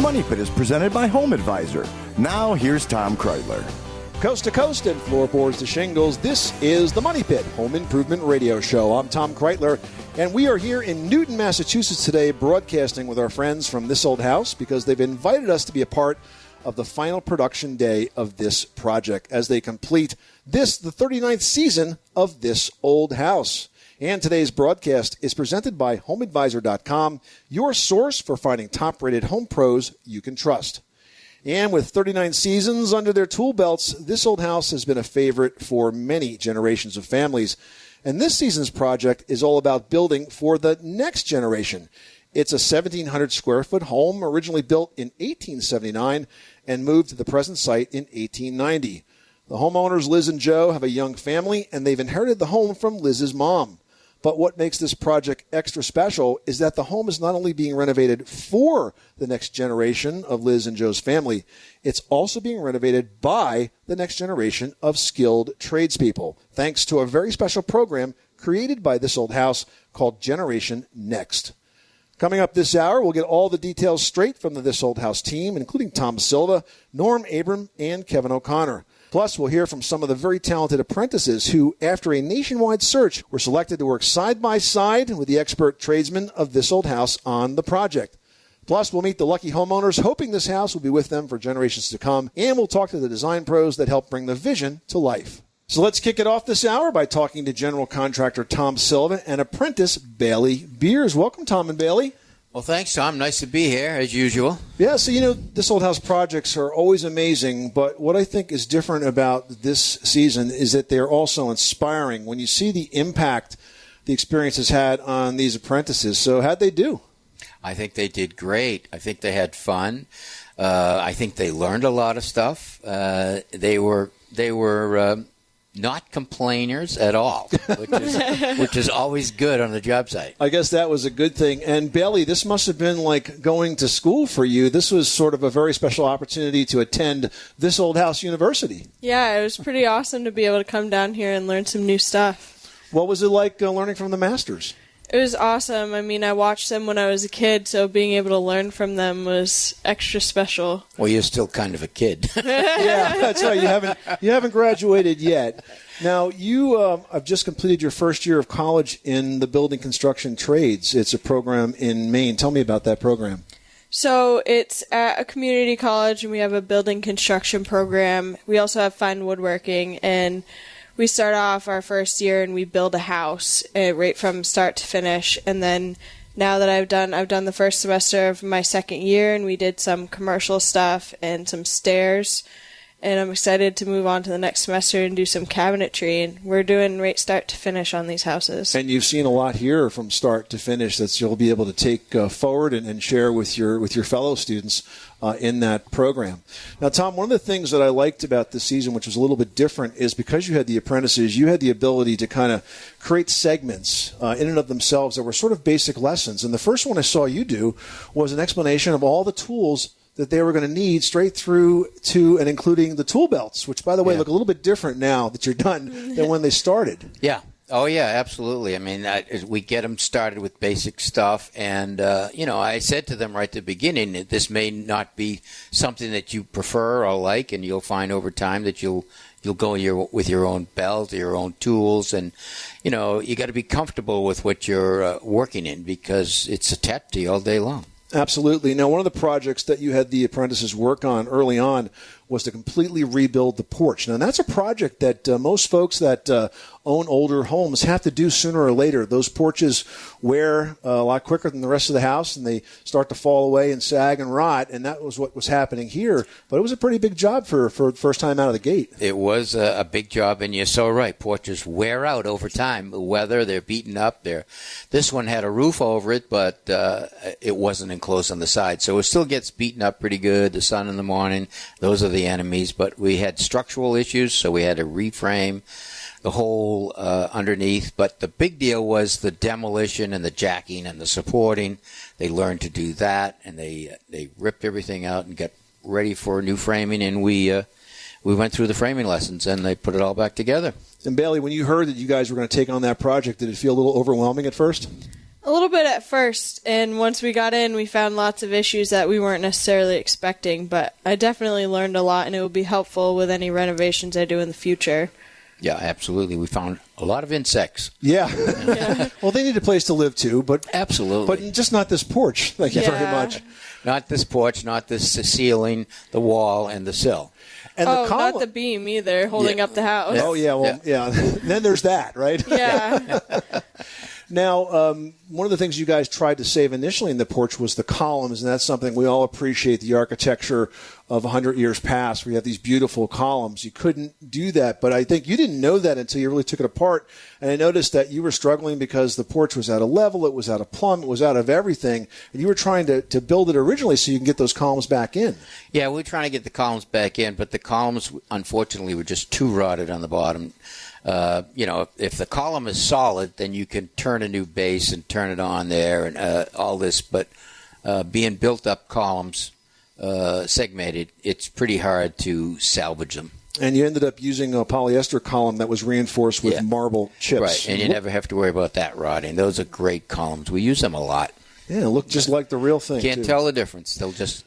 Money Pit is presented by Home Advisor. Now, here's Tom Kreitler. Coast to coast and floorboards to shingles, this is the Money Pit Home Improvement Radio Show. I'm Tom Kreitler, and we are here in Newton, Massachusetts today, broadcasting with our friends from This Old House because they've invited us to be a part of the final production day of this project as they complete the 39th season of This Old House. And today's broadcast is presented by HomeAdvisor.com, your source for finding top-rated home pros you can trust. And with 39 seasons under their tool belts, This Old House has been a favorite for many generations of families. And this season's project is all about building for the next generation. It's a 1,700 square foot home originally built in 1879 and moved to the present site in 1890. The homeowners, Liz and Joe, have a young family, and they've inherited the home from Liz's mom. But what makes this project extra special is that the home is not only being renovated for the next generation of Liz and Joe's family, it's also being renovated by the next generation of skilled tradespeople, thanks to a very special program created by This Old House called Generation Next. Coming up this hour, we'll get all the details straight from the This Old House team, including Tom Silva, Norm Abram, and Kevin O'Connor. Plus, we'll hear from some of the very talented apprentices who, after a nationwide search, were selected to work side by side with the expert tradesmen of This Old House on the project. Plus, we'll meet the lucky homeowners hoping this house will be with them for generations to come, and we'll talk to the design pros that help bring the vision to life. So let's kick it off this hour by talking to general contractor Tom Silva and apprentice Bailey Beers. Welcome, Tom and Bailey. Well, thanks, Tom. Nice to be here, as usual. Yeah, so, This Old House projects are always amazing, but what I think is different about this season is that they're also inspiring when you see the impact the experience has had on these apprentices. So how'd they do? I think they did great. I think they had fun. I think they learned a lot of stuff. They were not complainers at all, which is always good on the job site. I guess that was a good thing. And Bailey, this must have been like going to school for you. This was sort of a very special opportunity to attend This Old House University. Yeah, it was pretty awesome to be able to come down here and learn some new stuff. What was it like learning from the masters? It was awesome. I mean, I watched them when I was a kid, so being able to learn from them was extra special. Well, you're still kind of a kid. Yeah, that's right. You haven't graduated yet. Now, you have just completed your first year of college in the building construction trades. It's a program in Maine. Tell me about that program. So it's at a community college, and we have a building construction program. We also have fine woodworking, and we start off our first year and we build a house right from start to finish. And then now that I've done the first semester of my second year, and we did some commercial stuff and some stairs. And I'm excited to move on to the next semester and do some cabinetry. And we're doing right start to finish on these houses. And you've seen a lot here from start to finish that you'll be able to take forward and share with your fellow students in that program. Now, Tom, one of the things that I liked about this season, which was a little bit different, is because you had the apprentices, you had the ability to kind of create segments in and of themselves that were sort of basic lessons. And the first one I saw you do was an explanation of all the tools that they were going to need straight through to and including the tool belts, which, by the way, look a little bit different now that you're done than when they started. Yeah. Oh, yeah, absolutely. I mean, we get them started with basic stuff. And, I said to them right at the beginning that this may not be something that you prefer or like, and you'll find over time that you'll go with your own belt, your own tools, and, you got to be comfortable with what you're working in because it's attached to you all day long. Absolutely. Now, one of the projects that you had the apprentices work on early on was to completely rebuild the porch. Now, that's a project that most folks that own older homes have to do sooner or later. Those porches wear a lot quicker than the rest of the house, and they start to fall away and sag and rot, and that was what was happening here. But it was a pretty big job for first time out of the gate. It was a big job, and you're so right. Porches wear out over time. The weather, they're beaten up. This one had a roof over it, but it wasn't enclosed on the side, so it still gets beaten up pretty good. The sun in the morning, those are the enemies. But we had structural issues, so we had to reframe the whole underneath. But the big deal was the demolition and the jacking and the supporting. They learned to do that, and they ripped everything out and got ready for new framing. And we went through the framing lessons, and they put it all back together. And Bailey, when you heard that you guys were going to take on that project, did it feel a little overwhelming at first? A little bit at first, and once we got in, we found lots of issues that we weren't necessarily expecting, but I definitely learned a lot, and it will be helpful with any renovations I do in the future. Yeah, absolutely. We found a lot of insects. Yeah. Well, they need a place to live too, but Absolutely. but just not this porch. Thank you very much. Not this porch, not this ceiling, the wall, and the sill. And Oh, the column. not the beam either, holding up the house. Oh yeah, well yeah. Then there's that, right? Yeah. Now, one of the things you guys tried to save initially in the porch was the columns, and that's something we all appreciate, the architecture of 100 years past. We have these beautiful columns. You couldn't do that, but I think you didn't know that until you really took it apart. And I noticed that you were struggling because the porch was out of level, it was out of plumb, it was out of everything, and you were trying to build it originally so you can get those columns back in. Yeah, we're trying to get the columns back in, but the columns, unfortunately, were just too rotted on the bottom. If the column is solid, then you can turn a new base and turn it on there and all this. But being built up columns, segmented, it's pretty hard to salvage them. And you ended up using a polyester column that was reinforced with marble chips. Right, and you never have to worry about that rotting. Those are great columns. We use them a lot. Yeah, it looked just like the real thing. Can't tell the difference. They'll just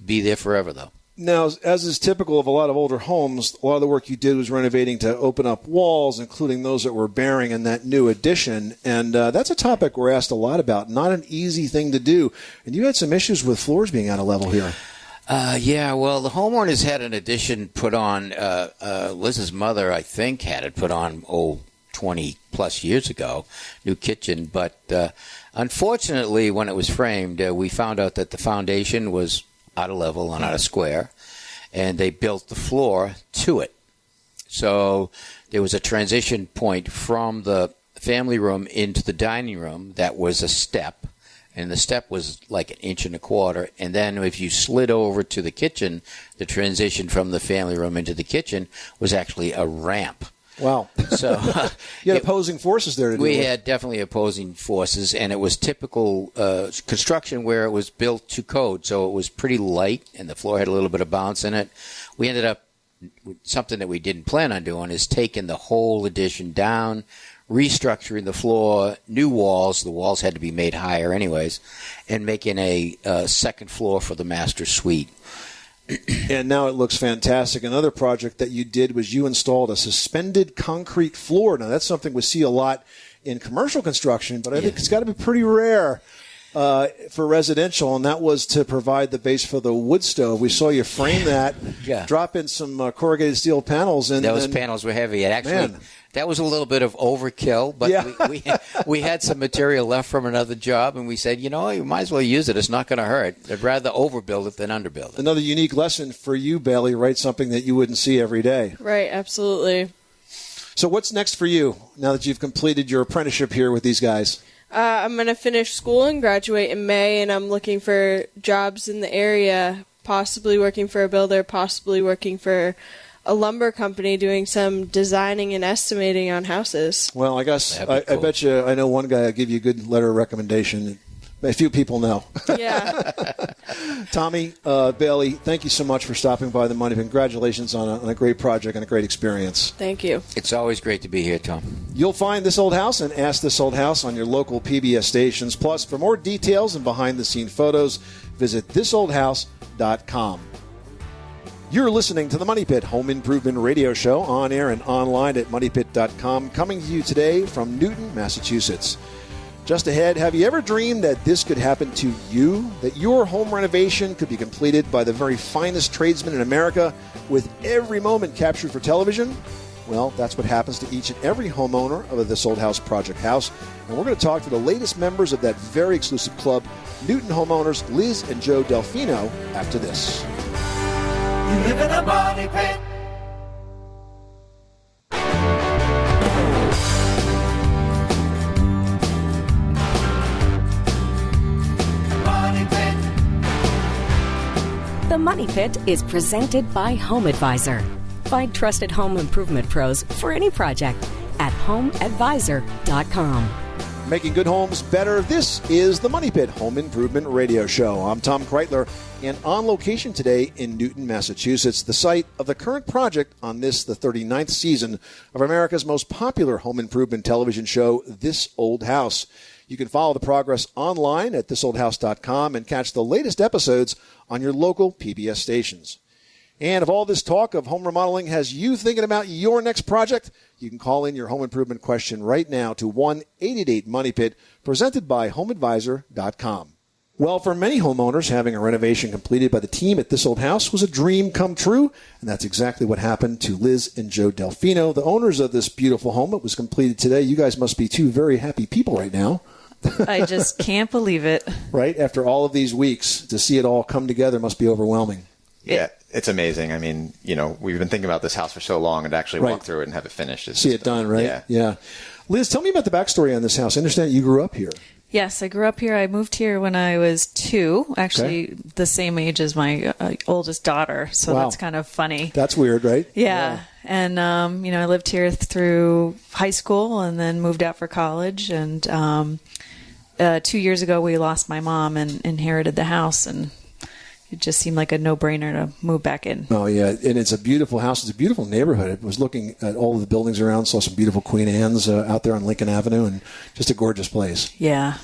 be there forever, though. Now, as is typical of a lot of older homes, a lot of the work you did was renovating to open up walls, including those that were bearing in that new addition. And that's a topic we're asked a lot about. Not an easy thing to do. And you had some issues with floors being out of level here. Well, the homeowners had an addition put on. Liz's mother, I think, had it put on, 20-plus years ago, new kitchen. But unfortunately, when it was framed, we found out that the foundation was out of level and out of square, and they built the floor to it. So there was a transition point from the family room into the dining room that was a step, and the step was like 1.25 inches. And then if you slid over to the kitchen, the transition from the family room into the kitchen was actually a ramp. Wow. So you had opposing forces there to do We with. had definitely opposing forces, and it was typical construction where it was built to code, so it was pretty light, and the floor had a little bit of bounce in it. We ended up, something that we didn't plan on doing, is taking the whole addition down, restructuring the floor, new walls. The walls had to be made higher anyways, and making a second floor for the master suite. And now it looks fantastic. Another project that you did was you installed a suspended concrete floor. Now, that's something we see a lot in commercial construction, but I think it's got to be pretty rare for residential, and that was to provide the base for the wood stove. We saw you frame that, drop in some corrugated steel panels. And those panels were heavy. It actually, that was a little bit of overkill, but we had some material left from another job, and we said, you might as well use it. It's not going to hurt. I'd rather overbuild it than underbuild it. Another unique lesson for you, Bailey, right? Something that you wouldn't see every day. Right, absolutely. So what's next for you now that you've completed your apprenticeship here with these guys? I'm going to finish school and graduate in May, and I'm looking for jobs in the area, possibly working for a builder, possibly working for a lumber company doing some designing and estimating on houses. Well, I guess I bet you I know one guy will give you a good letter of recommendation. A few people know. Yeah. Tommy, Bailey, thank you so much for stopping by the Money Pit. Congratulations on a great project and a great experience. Thank you. It's always great to be here, Tom. You'll find This Old House and Ask This Old House on your local PBS stations. Plus, for more details and behind-the-scene photos, visit thisoldhouse.com. You're listening to the Money Pit Home Improvement Radio Show on air and online at moneypit.com, coming to you today from Newton, Massachusetts. Just ahead, have you ever dreamed that this could happen to you? That your home renovation could be completed by the very finest tradesmen in America with every moment captured for television? Well, that's what happens to each and every homeowner of a This Old House Project house. And we're going to talk to the latest members of that very exclusive club, Newton homeowners Liz and Joe Delfino, after this. You live in a money pit. Money pit. The Money Pit is presented by Home Advisor. Find trusted home improvement pros for any project at homeadvisor.com. Making good homes better. This is the Money Pit Home Improvement Radio Show. I'm Tom Kreitler, and on location today in Newton, Massachusetts, the site of the current project on this, the 39th season of America's most popular home improvement television show, This Old House. You can follow the progress online at thisoldhouse.com and catch the latest episodes on your local PBS stations. And if all this talk of home remodeling has you thinking about your next project, you can call in your home improvement question right now to 1-888-MONEYPIT, presented by HomeAdvisor.com. Well, for many homeowners, having a renovation completed by the team at This Old House was a dream come true, and that's exactly what happened to Liz and Joe Delfino, the owners of this beautiful home. It was completed today. You guys must be two very happy people right now. I just can't believe it. Right? After all of these weeks, to see it all come together must be overwhelming. Yeah, it's amazing. I mean, we've been thinking about this house for so long, and to actually walk through it and have it finished. See it done, right? Yeah. Liz, tell me about the backstory on this house. I understand you grew up here. Yes, I grew up here. I moved here when I was 2, actually the same age as my oldest daughter. So that's kind of funny. That's weird, right? Yeah. And, I lived here through high school and then moved out for college. And 2 years ago, we lost my mom and inherited the house. And it just seemed like a no-brainer to move back in. Oh, yeah. And it's a beautiful house. It's a beautiful neighborhood. I was looking at all of the buildings around, saw some beautiful Queen Anne's out there on Lincoln Avenue, and just a gorgeous place. Yeah.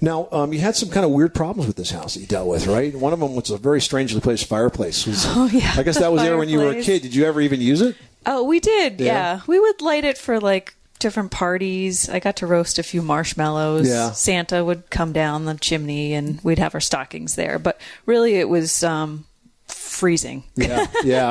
Now, you had some kind of weird problems with this house that you dealt with, right? One of them was a very strangely placed fireplace. Oh, yeah. I guess that was there when you were a kid. Did you ever even use it? Oh, we did, yeah. We would light it for, different parties. I got to roast a few marshmallows. Yeah. Santa would come down the chimney and we'd have our stockings there. But really it was freezing. Yeah.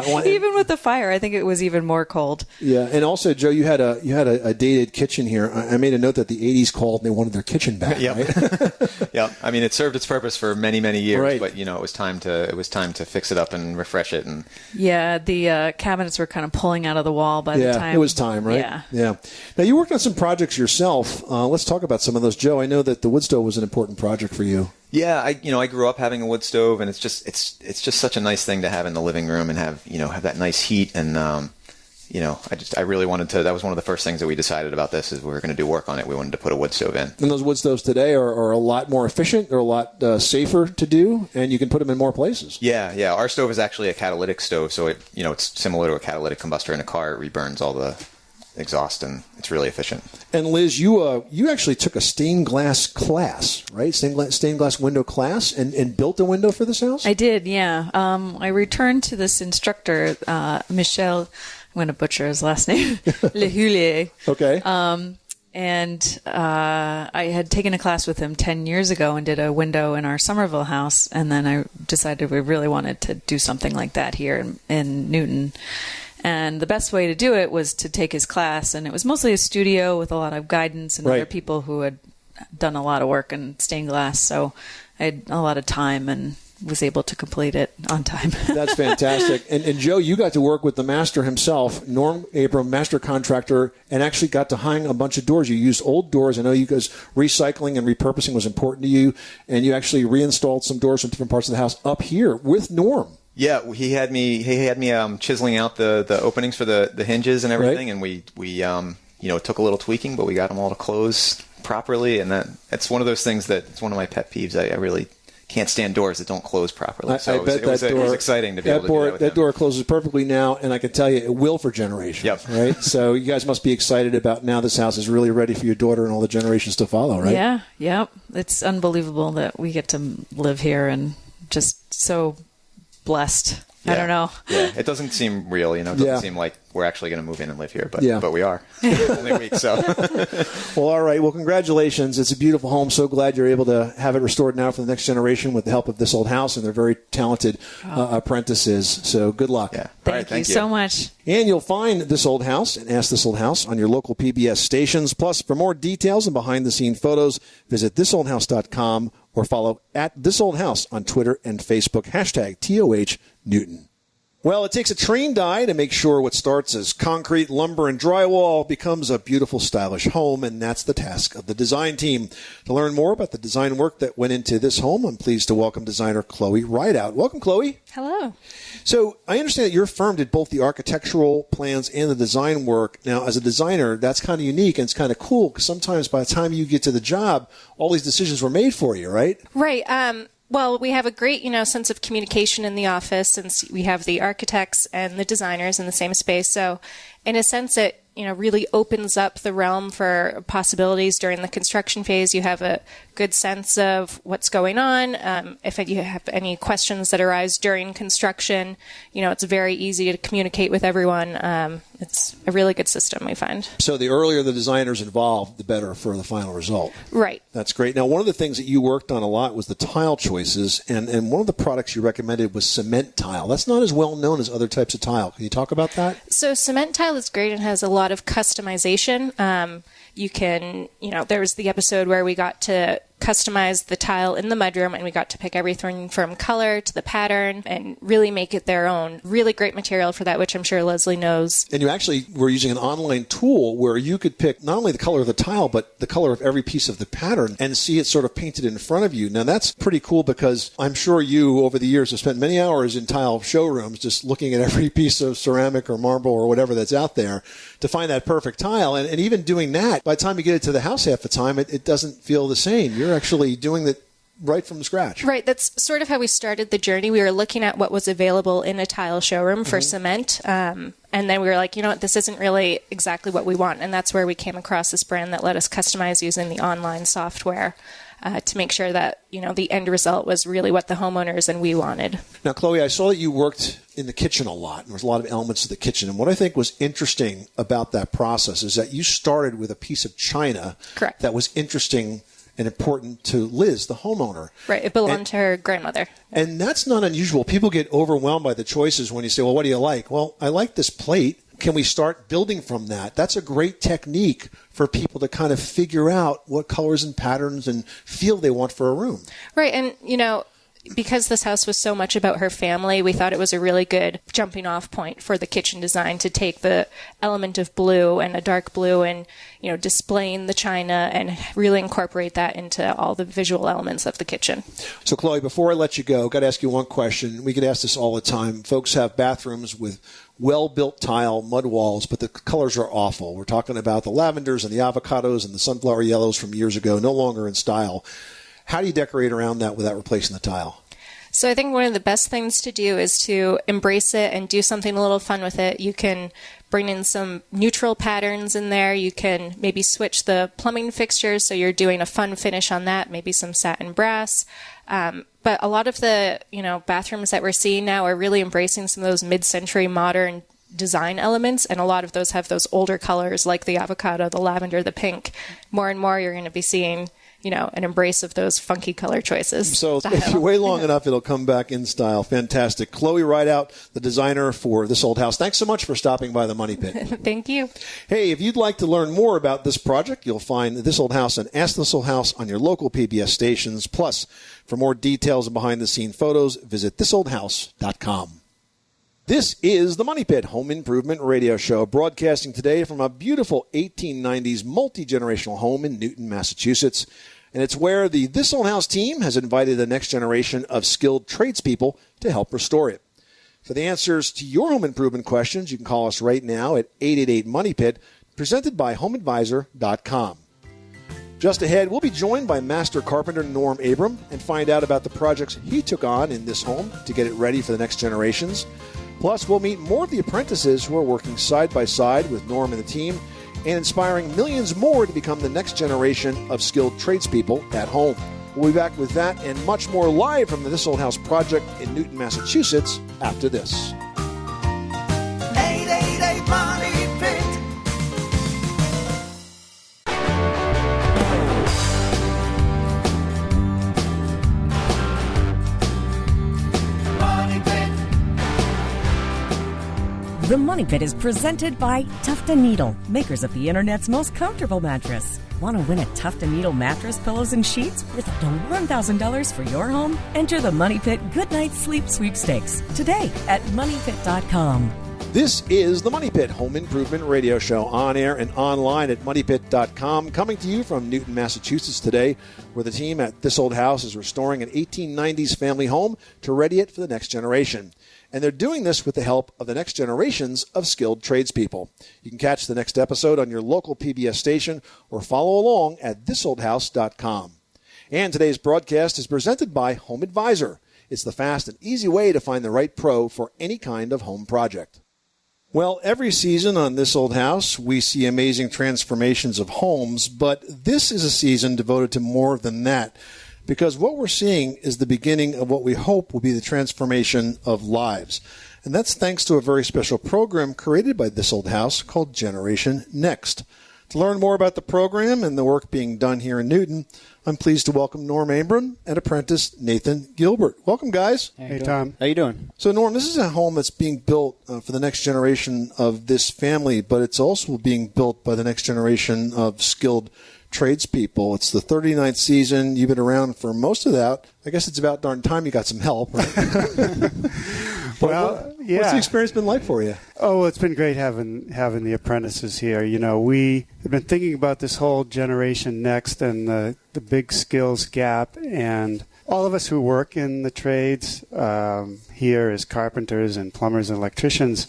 Well, even with the fire, I think it was even more cold. Yeah. And also, Joe, you had a dated kitchen here. I made a note that the 80s called and they wanted their kitchen back. Yep. Right? Yeah. I mean, it served its purpose for many, many years, right. But it was time to fix it up and refresh it. And yeah, the cabinets were kind of pulling out of the wall by the time. It was time, right? Yeah. Now, you worked on some projects yourself. Let's talk about some of those, Joe. I know that the wood stove was an important project for you. Yeah, I grew up having a wood stove, and it's just such a nice thing to have in the living room and have that nice heat. And I really wanted to. That was one of the first things that we decided about this is we were going to do work on it. We wanted to put a wood stove in. And those wood stoves today are a lot more efficient. They're a lot safer to do, and you can put them in more places. Yeah. Our stove is actually a catalytic stove, so it's similar to a catalytic combustor in a car. It reburns all the exhaust, and it's really efficient. And Liz, you actually took a stained glass class, right? Stained glass window class, and built a window for this house? I did, yeah. I returned to this instructor, Michel, I'm going to butcher his last name, Lehulier. Okay. And I had taken a class with him 10 years ago and did a window in our Somerville house, and then I decided we really wanted to do something like that here in Newton. And the best way to do it was to take his class, and it was mostly a studio with a lot of guidance and other people who had done a lot of work in stained glass. So I had a lot of time and was able to complete it on time. That's fantastic. And Joe, you got to work with the master himself, Norm Abram, master contractor, and actually got to hang a bunch of doors. You used old doors. I know you guys recycling and repurposing was important to you, and you actually reinstalled some doors from different parts of the house up here with Norm. Yeah, he had me chiseling out the openings for the hinges and everything, right. And we took a little tweaking, but we got them all to close properly, and that's one of those things that it's one of my pet peeves. I really can't stand doors that don't close properly. So it was exciting to be able to do that with that door closes perfectly now, and I can tell you it will for generations. Yep. Right? So you guys must be excited about now this house is really ready for your daughter and all the generations to follow, right? Yeah, yep. It's unbelievable that we get to live here and just so blessed. Yeah. I don't know. Yeah, it doesn't seem real, It doesn't seem like we're actually going to move in and live here, but we are. Only a week, so. Well, all right. Well, congratulations. It's a beautiful home. So glad you're able to have it restored now for the next generation with the help of This Old House and their very talented apprentices. So good luck. Yeah. Thank you so much. And you'll find This Old House and Ask This Old House on your local PBS stations. Plus, for more details and behind-the-scene photos, visit thisoldhouse.com or follow @ThisOldHouse on Twitter and Facebook, #TOH Newton. Well, it takes a trained eye to make sure what starts as concrete, lumber, and drywall becomes a beautiful, stylish home, and that's the task of the design team. To learn more about the design work that went into this home, I'm pleased to welcome designer Chloe Rideout. Welcome, Chloe. Hello. So I understand that your firm did both the architectural plans and the design work. Now, as a designer, that's kind of unique, and it's kind of cool because sometimes by the time you get to the job, all these decisions were made for you, right? Right. Well, we have a great, sense of communication in the office since we have the architects and the designers in the same space. So in a sense, it really opens up the realm for possibilities during the construction phase. You have a good sense of what's going on. If you have any questions that arise during construction, it's very easy to communicate with everyone. It's a really good system, we find. So the earlier the designers involved, the better for the final result. Right. That's great. Now, one of the things that you worked on a lot was the tile choices, and one of the products you recommended was cement tile. That's not as well known as other types of tile. Can you talk about that? So cement tile is great and has a lot of customization. You can, there was the episode where we got to customize the tile in the mudroom, and we got to pick everything from color to the pattern and really make it their own. Really great material for that, which I'm sure Leslie knows. And you actually were using an online tool where you could pick not only the color of the tile, but the color of every piece of the pattern and see it sort of painted in front of you. Now, that's pretty cool because I'm sure you, over the years, have spent many hours in tile showrooms just looking at every piece of ceramic or marble or whatever that's out there to find that perfect tile. And even doing that, by the time you get it to the house half the time, it doesn't feel the same. You're actually doing it right from scratch. Right. That's sort of how we started the journey. We were looking at what was available in a tile showroom for cement. And then we were like, this isn't really exactly what we want. And that's where we came across this brand that let us customize using the online software to make sure that, the end result was really what the homeowners and we wanted. Now, Chloe, I saw that you worked in the kitchen a lot. There was a lot of elements of the kitchen. And what I think was interesting about that process is that you started with a piece of china Correct. That was interesting and important to Liz, the homeowner. Right. It belonged to her grandmother. And that's not unusual. People get overwhelmed by the choices when you say, well, what do you like? Well, I like this plate. Can we start building from that? That's a great technique for people to kind of figure out what colors and patterns and feel they want for a room. Right. And, because this house was so much about her family, we thought it was a really good jumping off point for the kitchen design to take the element of blue and a dark blue and, displaying the china and really incorporate that into all the visual elements of the kitchen. So, Chloe, before I let you go, I've got to ask you one question. We get asked this all the time. Folks have bathrooms with well-built tile, mud walls, but the colors are awful. We're talking about the lavenders and the avocados and the sunflower yellows from years ago, no longer in style. How do you decorate around that without replacing the tile? So I think one of the best things to do is to embrace it and do something a little fun with it. You can bring in some neutral patterns in there. You can maybe switch the plumbing fixtures so you're doing a fun finish on that, maybe some satin brass. But a lot of the bathrooms that we're seeing now are really embracing some of those mid-century modern design elements, and a lot of those have those older colors like the avocado, the lavender, the pink. More and more you're going to be seeing an embrace of those funky color choices. So if you wait long enough, it'll come back in style. Fantastic. Chloe Rideout, the designer for This Old House. Thanks so much for stopping by the Money Pit. Thank you. Hey, if you'd like to learn more about this project, you'll find This Old House and Ask This Old House on your local PBS stations. Plus, for more details and behind-the-scene photos, visit thisoldhouse.com. This is the Money Pit Home Improvement Radio Show, broadcasting today from a beautiful 1890s multi-generational home in Newton, Massachusetts. And it's where the This Old House team has invited the next generation of skilled tradespeople to help restore it. For the answers to your home improvement questions, you can call us right now at 888-MONEY-PIT, presented by HomeAdvisor.com. Just ahead, we'll be joined by master carpenter Norm Abram and find out about the projects he took on in this home to get it ready for the next generations. Plus, we'll meet more of the apprentices who are working side by side with Norm and the team and inspiring millions more to become the next generation of skilled tradespeople at home. We'll be back with that and much more live from the This Old House project in Newton, Massachusetts after this. 888 Money Pit. Money Pit. The Money Pit is presented by Tuft & Needle, makers of the internet's most comfortable mattress. Want to win a Tuft & Needle mattress, pillows, and sheets worth up to $1,000 for your home? Enter the Money Pit Goodnight Sleep Sweepstakes today at MoneyPit.com. This is the Money Pit Home Improvement Radio Show, on air and online at MoneyPit.com, coming to you from Newton, Massachusetts today, where the team at This Old House is restoring an 1890s family home to ready it for the next generation. And they're doing this with the help of the next generations of skilled tradespeople. You can catch the next episode on your local PBS station or follow along at thisoldhouse.com. And today's broadcast is presented by Home Advisor. It's the fast and easy way to find the right pro for any kind of home project. Well, every season on This Old House, we see amazing transformations of homes, but this is a season devoted to more than that, because what we're seeing is the beginning of what we hope will be the transformation of lives. And that's thanks to a very special program created by This Old House called Generation Next. To learn more about the program and the work being done here in Newton, I'm pleased to welcome Norm Abram and apprentice Nathan Gilbert. Welcome, guys. Hey, Tom. How you doing? So, Norm, this is a home that's being built for the next generation of this family, but it's also being built by the next generation of skilled tradespeople. It's the 39th season. You've been around for most of that. I guess it's about darn time you got some help, right? Well, yeah. What's the experience been like for you? Oh, it's been great having the apprentices here. You know, we have been thinking about this whole Generation Next and the big skills gap, and all of us who work in the trades here as carpenters and plumbers and electricians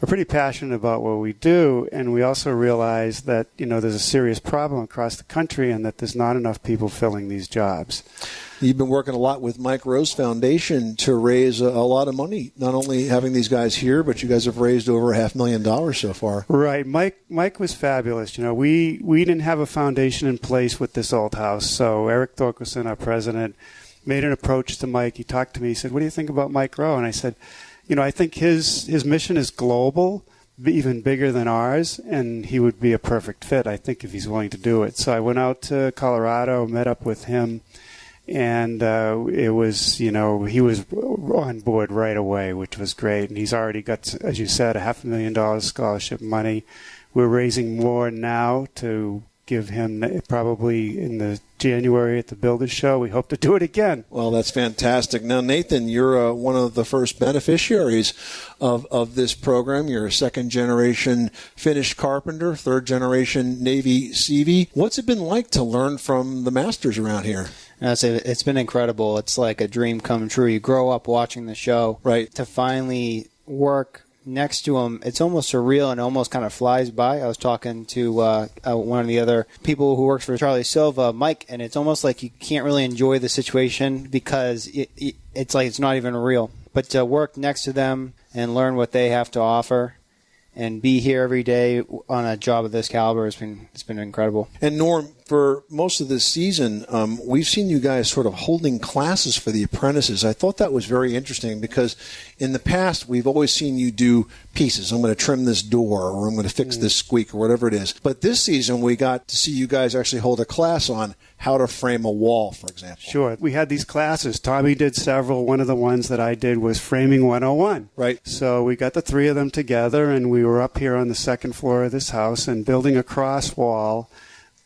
are pretty passionate about what we do, and we also realize that, you know, there's a serious problem across the country and that there's not enough people filling these jobs. You've been working a lot with Mike Rose Foundation to raise a lot of money, not only having these guys here, but you guys have raised over $500,000 so far. Right. Mike was fabulous. You know, we didn't have a foundation in place with This Old House, so Eric Thorkelson, our president, made an approach to Mike. He talked to me. He said, "What do you think about Mike Rowe?" And I said, "You know, I think his mission is global, even bigger than ours, and he would be a perfect fit, I think, if he's willing to do it." So I went out to Colorado, met up with him, and it was, you know, he was on board right away, which was great. And he's already got, as you said, $500,000 scholarship money. We're raising more now to give him probably in the January at the Builders Show. We hope to do it again. Well, that's fantastic. Now, Nathan, you're one of the first beneficiaries of this program. You're a second-generation Finnish carpenter, third-generation Navy Seavey. What's it been like to learn from the masters around here? It's been incredible. It's like a dream come true. You grow up watching the show. Right. To finally work next to him, it's almost surreal and almost kind of flies by. I was talking to one of the other people who works for Charlie Silva, Mike, and it's almost like you can't really enjoy the situation because it's like it's not even real. But to work next to them and learn what they have to offer and be here every day on a job of this caliber, it's been incredible. And Norm, for most of this season, we've seen you guys sort of holding classes for the apprentices. I thought that was very interesting because in the past we've always seen you do pieces. I'm going to trim this door, or I'm going to fix this squeak, or whatever it is. But this season we got to see you guys actually hold a class on how to frame a wall, for example. Sure. We had these classes. Tommy did several. One of the ones that I did was Framing 101. Right. So we got the three of them together, and we were up here on the second floor of this house and building a cross wall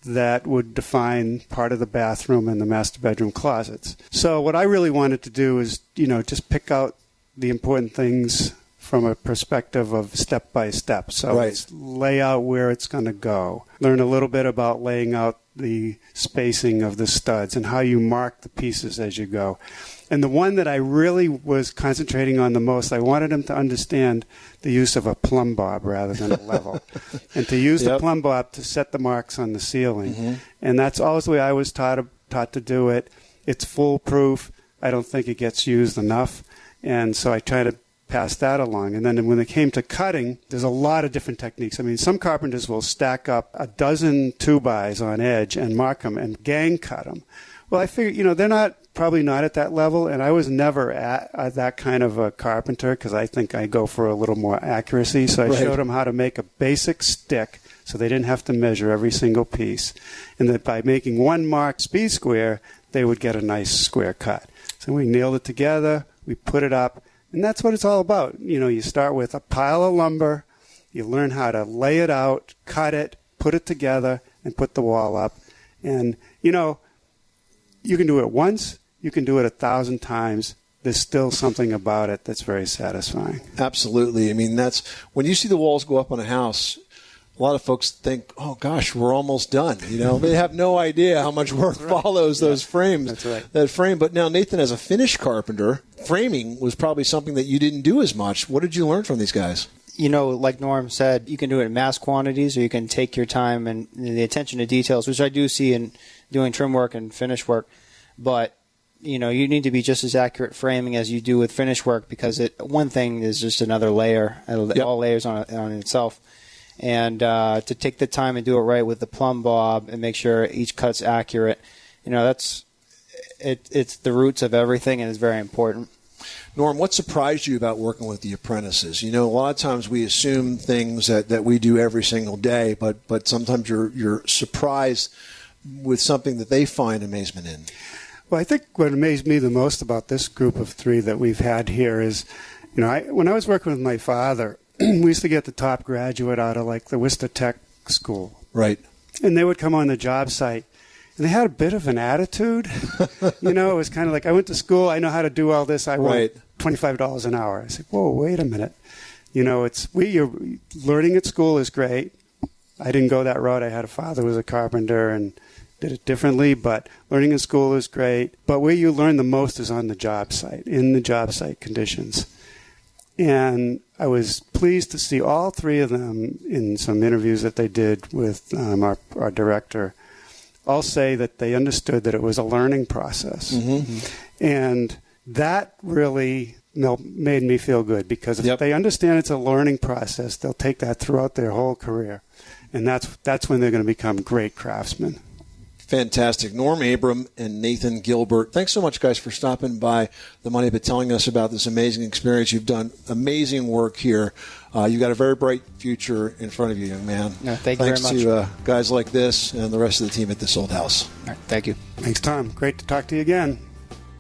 that would define part of the bathroom and the master bedroom closets. So what I really wanted to do is, you know, just pick out the important things from a perspective of step by step. So it's lay out where it's going to go. Learn a little bit about laying out the spacing of the studs and how you mark the pieces as you go. And the one that I really was concentrating on the most, I wanted him to understand the use of a plumb bob rather than a level. And to use the plumb bob to set the marks on the ceiling. Mm-hmm. And that's always the way I was taught to do it. It's foolproof. I don't think it gets used enough. And so I try to pass that along. And then when it came to cutting, there's a lot of different techniques. I mean, some carpenters will stack up a dozen 2x on edge and mark them and gang cut them. Well, I figured, you know, they're probably not at that level, and I was never at that kind of a carpenter because I think I go for a little more accuracy. So I showed them how to make a basic stick so they didn't have to measure every single piece. And that by making one marked speed square, they would get a nice square cut. So we nailed it together, we put it up, and that's what it's all about. You know, you start with a pile of lumber, you learn how to lay it out, cut it, put it together, and put the wall up. And, you know, you can do it once, you can do it 1,000 times. There's still something about it that's very satisfying. Absolutely. I mean, that's when you see the walls go up on a house, a lot of folks think, oh, gosh, we're almost done. You know, they have no idea how much work follows those frames. That's right. That frame. But now, Nathan, as a Finnish carpenter, framing was probably something that you didn't do as much. What did you learn from these guys? You know, like Norm said, you can do it in mass quantities, or you can take your time and the attention to details, which I do see in doing trim work and finish work. But you need to be just as accurate framing as you do with finish work, because one thing is just another layer, all layers on itself. And to take the time and do it right with the plumb bob and make sure each cut's accurate, it's the roots of everything, and it's very important. Norm, what surprised you about working with the apprentices? A lot of times we assume things that we do every single day, but sometimes you're surprised with something that they find amazement in. Well, I think what amazed me the most about this group of three that we've had here is, when I was working with my father, we used to get the top graduate out of like the Worcester Tech School. Right. And they would come on the job site, and they had a bit of an attitude. It was kind of like, I went to school, I know how to do all this, I want $25 an hour. I said, whoa, wait a minute. You're learning at school is great. I didn't go that route. I had a father who was a carpenter and did it differently, but learning in school is great. But where you learn the most is on the job site, in the job site conditions. And I was pleased to see all three of them in some interviews that they did with our director all say that they understood that it was a learning process. Mm-hmm. And that really made me feel good, because if they understand it's a learning process, they'll take that throughout their whole career. And that's when they're going to become great craftsmen. Fantastic. Norm Abram and Nathan Gilbert, thanks so much, guys, for stopping by the Money Pit, telling us about this amazing experience. You've done amazing work here. You've got a very bright future in front of you, young man. No, thank you very much. Thanks to guys like this and the rest of the team at This Old House. All right, thank you. Thanks, Tom. Great to talk to you again.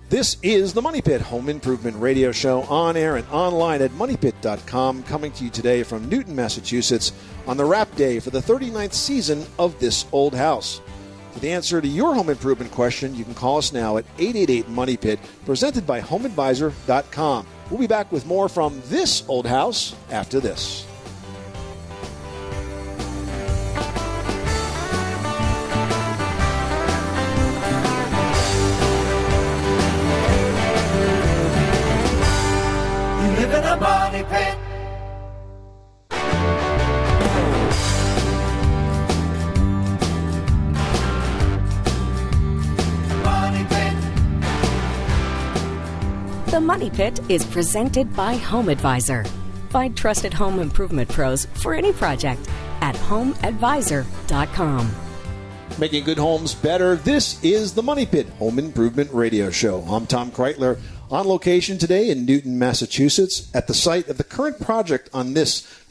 This is the Money Pit Home Improvement Radio Show, on air and online at moneypit.com, coming to you today from Newton, Massachusetts, on the wrap day for the 39th season of This Old House. For the answer to your home improvement question, you can call us now at 888-MONEY-PIT, presented by HomeAdvisor.com. We'll be back with more from This Old House after this. You live in a money pit. The Money Pit is presented by Home Advisor. Find trusted home improvement pros for any project at HomeAdvisor.com. Making good homes better. This is the Money Pit Home Improvement Radio Show. I'm Tom Kreitler, on location today in Newton, Massachusetts, at the site of the current project on the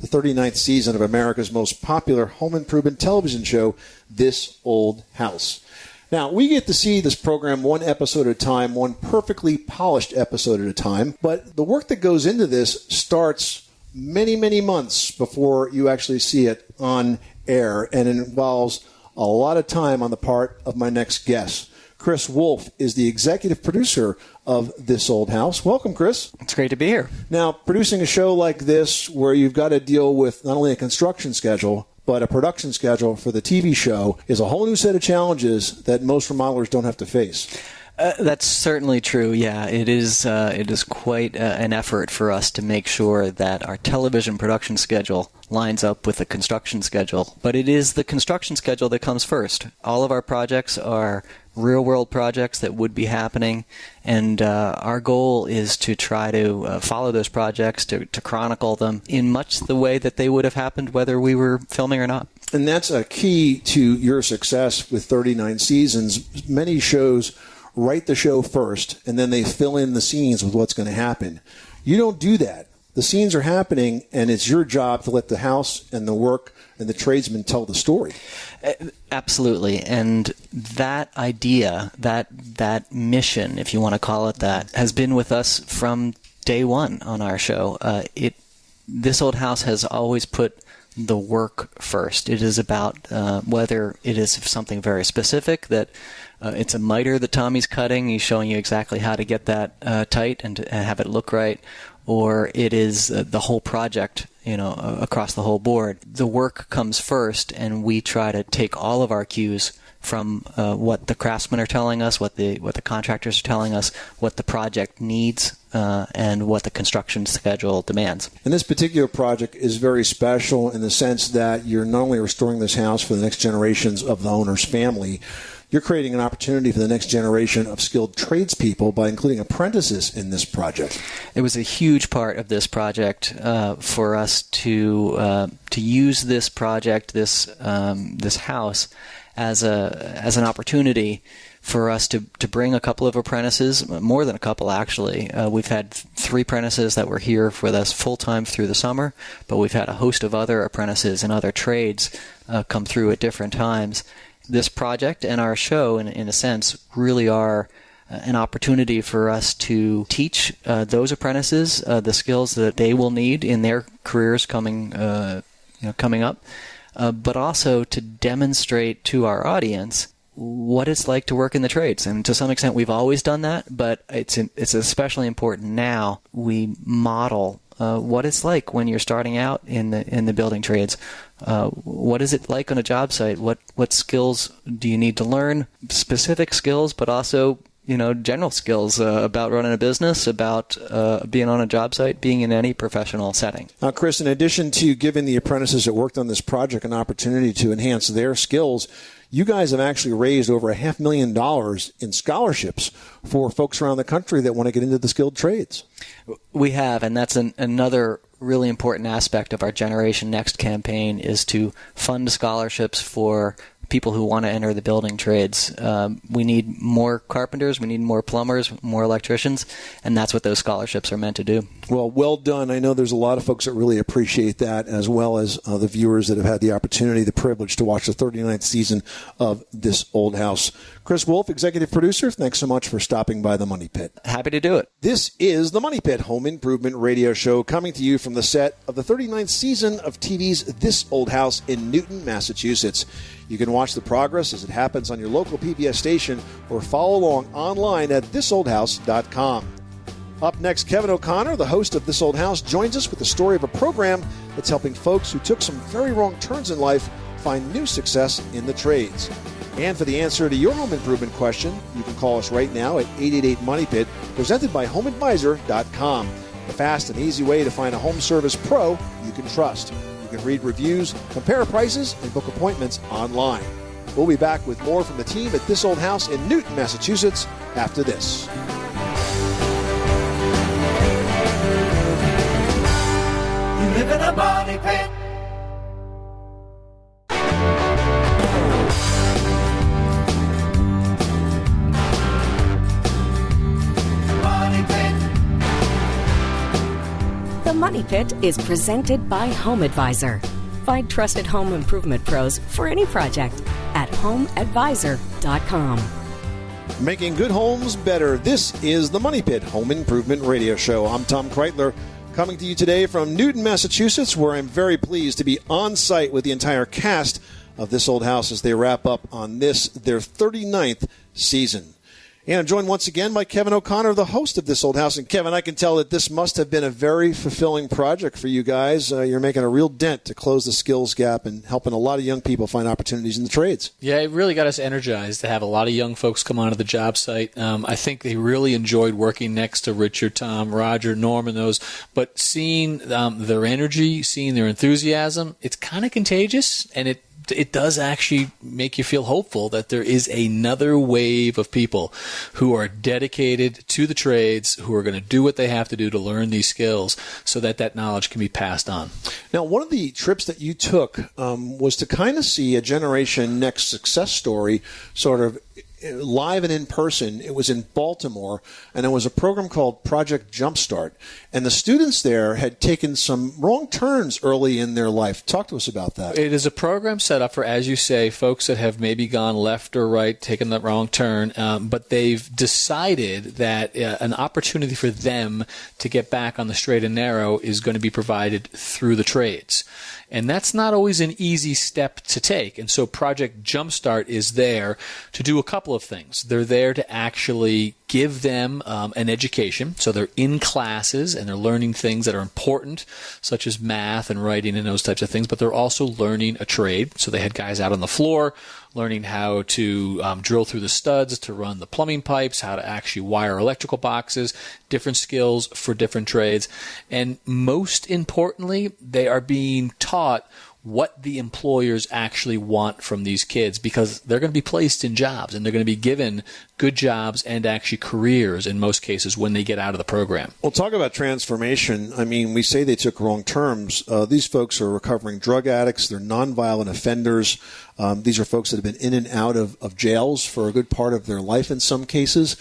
39th season of America's most popular home improvement television show, This Old House. Now, we get to see this program one episode at a time, one perfectly polished episode at a time, but the work that goes into this starts many, many months before you actually see it on air, and it involves a lot of time on the part of my next guest. Chris Wolf is the executive producer of This Old House. Welcome, Chris. It's great to be here. Now, producing a show like this where you've got to deal with not only a construction schedule, but a production schedule for the TV show is a whole new set of challenges that most remodelers don't have to face. That's certainly true. Yeah, it is quite an effort for us to make sure that our television production schedule lines up with the construction schedule. But it is the construction schedule that comes first. All of our projects are real-world projects that would be happening, and our goal is to try to follow those projects, to chronicle them in much the way that they would have happened whether we were filming or not. And that's a key to your success with 39 seasons. Many shows write the show first, and then they fill in the scenes with what's going to happen. You don't do that. The scenes are happening, and it's your job to let the house and the work and the tradesmen tell the story. Absolutely. And that idea, that mission, if you want to call it that, has been with us from day one on our show. This Old House has always put the work first. It is about whether it is something very specific, that it's a miter that Tommy's cutting. He's showing you exactly how to get that tight and to have it look right. Or it is the whole project, across the whole board. The work comes first, and we try to take all of our cues from what the craftsmen are telling us, what the contractors are telling us, what the project needs, and what the construction schedule demands. And this particular project is very special in the sense that you're not only restoring this house for the next generations of the owner's family, you're creating an opportunity for the next generation of skilled tradespeople by including apprentices in this project. It was a huge part of this project for us to use this project, this house, as an opportunity for us to bring a couple of apprentices, more than a couple actually. We've had 3 apprentices that were here with us full-time through the summer, but we've had a host of other apprentices in other trades come through at different times. This project and our show, in a sense, really are an opportunity for us to teach those apprentices the skills that they will need in their careers coming up, but also to demonstrate to our audience what it's like to work in the trades. And to some extent, we've always done that, but it's especially important now. We model what it's like when you're starting out in the building trades. What is it like on a job site? What skills do you need to learn? Specific skills, but also general skills about running a business, about being on a job site, being in any professional setting. Now, Chris, in addition to giving the apprentices that worked on this project an opportunity to enhance their skills, you guys have actually raised over $500,000 in scholarships for folks around the country that want to get into the skilled trades. We have, and that's another really important aspect of our Generation Next campaign, is to fund scholarships for people who want to enter the building trades. We need more carpenters, we need more plumbers, more electricians, and that's what those scholarships are meant to do. Well done. I know there's a lot of folks that really appreciate that, as well as the viewers that have had the opportunity, the privilege to watch the 39th season of This Old House. Chris Wolf, executive producer, thanks so much for stopping by the Money Pit. Happy to do it. This is the Money Pit Home Improvement Radio Show, coming to you from the set of the 39th season of TV's This Old House in Newton, Massachusetts. You can watch the progress as it happens on your local PBS station or follow along online at thisoldhouse.com. Up next, Kevin O'Connor, the host of This Old House, joins us with the story of a program that's helping folks who took some very wrong turns in life find new success in the trades. And for the answer to your home improvement question, you can call us right now at 888-MONEY-PIT, presented by HomeAdvisor.com, the fast and easy way to find a home service pro you can trust. You can read reviews, compare prices, and book appointments online. We'll be back with more from the team at This Old House in Newton, Massachusetts, after this. You live in a money pit. Money pit. The Money Pit is presented by Home Advisor. Find trusted home improvement pros for any project at HomeAdvisor.com. Making good homes better. This is the Money Pit Home Improvement Radio Show. I'm Tom Kreitler, coming to you today from Newton, Massachusetts, where I'm very pleased to be on site with the entire cast of This Old House as they wrap up on their 39th season. And I'm joined once again by Kevin O'Connor, the host of This Old House. And Kevin, I can tell that this must have been a very fulfilling project for you guys. You're making a real dent to close the skills gap and helping a lot of young people find opportunities in the trades. Yeah, it really got us energized to have a lot of young folks come onto the job site. I think they really enjoyed working next to Richard, Tom, Roger, Norm, and those. But seeing their energy, seeing their enthusiasm, it's kind of contagious, and it does actually make you feel hopeful that there is another wave of people who are dedicated to the trades, who are going to do what they have to do to learn these skills so that knowledge can be passed on. Now, one of the trips that you took was to kind of see a Generation Next success story sort of live and in person. It was in Baltimore, and it was a program called Project Jumpstart. And the students there had taken some wrong turns early in their life. Talk to us about that. It is a program set up for, as you say, folks that have maybe gone left or right, taken the wrong turn, but they've decided that an opportunity for them to get back on the straight and narrow is going to be provided through the trades. And that's not always an easy step to take. And so Project Jumpstart is there to do a couple of things. They're there to actually give them an education. So they're in classes and they're learning things that are important, such as math and writing and those types of things. But they're also learning a trade. So they had guys out on the floor learning how to drill through the studs, to run the plumbing pipes, how to actually wire electrical boxes, different skills for different trades. And most importantly, they are being taught what the employers actually want from these kids, because they're going to be placed in jobs and they're going to be given good jobs and actually careers in most cases when they get out of the program. Well, talk about transformation. I mean, we say they took wrong terms. These folks are recovering drug addicts. They're nonviolent offenders. These are folks that have been in and out of jails for a good part of their life in some cases.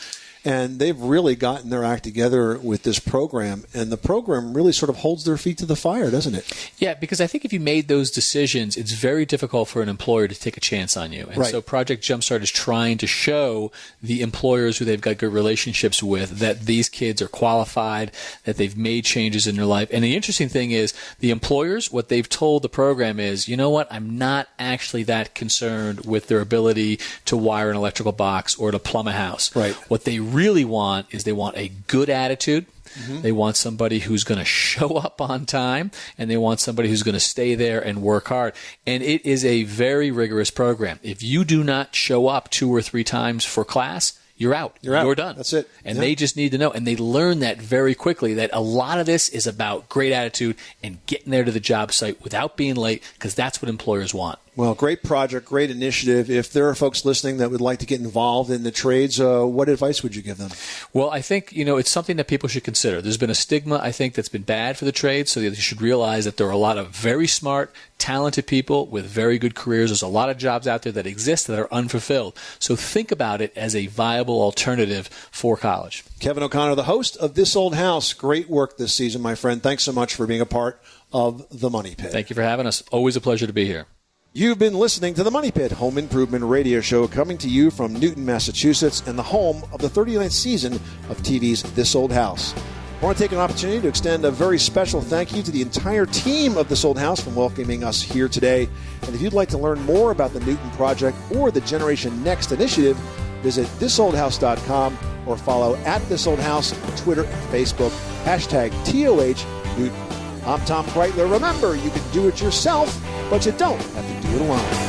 And they've really gotten their act together with this program. And the program really sort of holds their feet to the fire, doesn't it? Yeah, because I think if you made those decisions, it's very difficult for an employer to take a chance on you. And so Project Jumpstart is trying to show the employers who they've got good relationships with that these kids are qualified, that they've made changes in their life. And the interesting thing is the employers, what they've told the program is, you know what, I'm not actually that concerned with their ability to wire an electrical box or to plumb a house. Right. What they really want is they want a good attitude. Mm-hmm. They want somebody who's going to show up on time, and they want somebody who's going to stay there and work hard. And it is a very rigorous program. If you do not show up 2 or 3 times for class, you're out. You're done. That's it. And they just need to know. And they learn that very quickly, that a lot of this is about great attitude and getting there to the job site without being late, because that's what employers want. Well, great project, great initiative. If there are folks listening that would like to get involved in the trades, what advice would you give them? Well, I think, it's something that people should consider. There's been a stigma, I think, that's been bad for the trades, so you should realize that there are a lot of very smart, talented people with very good careers. There's a lot of jobs out there that exist that are unfulfilled. So think about it as a viable alternative for college. Kevin O'Connor, the host of This Old House. Great work this season, my friend. Thanks so much for being a part of the Money Pit. Thank you for having us. Always a pleasure to be here. You've been listening to the Money Pit Home Improvement Radio Show, coming to you from Newton, Massachusetts, and the home of the 39th season of TV's This Old House. I want to take an opportunity to extend a very special thank you to the entire team of This Old House for welcoming us here today. And if you'd like to learn more about the Newton Project or the Generation Next initiative, visit thisoldhouse.com or follow @thisoldhouse on Twitter and Facebook, #TOH Newton. I'm Tom Kreitler. Remember, you can do it yourself, but you don't have to do it alone.